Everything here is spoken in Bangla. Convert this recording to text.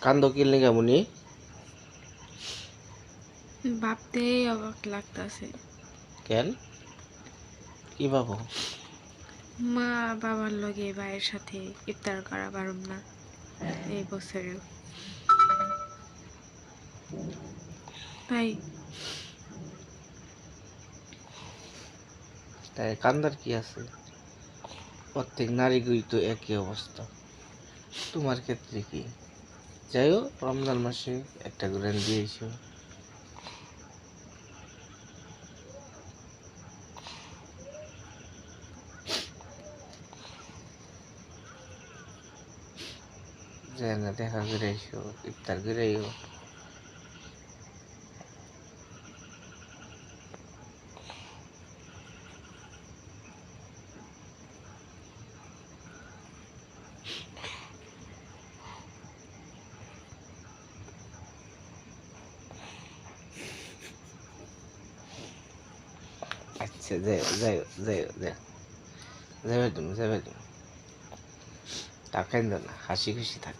কান্দ কি লেগে মুনি? ভাবতেই অবাক লাগতাছে। কেন? কি ভাবো? মা বাবার লগে ভাইয়ের সাথে ইফতার করা পারুম না এই বছরেও। তাই তাই কান্দার কি আছে? প্রত্যেক নারীরই তো একই অবস্থা। তোমার ক্ষেত্রে কি? যাই হোক, রমজান মাসে একটা করে দিয়েছো। যে না দেখা করে এসো, ইফতার করে আইও। আচ্ছা, যাই যাই যাই যাই যাবে তুমি, যাবে তুমি। টাকাই না, হাসি খুশি থাক।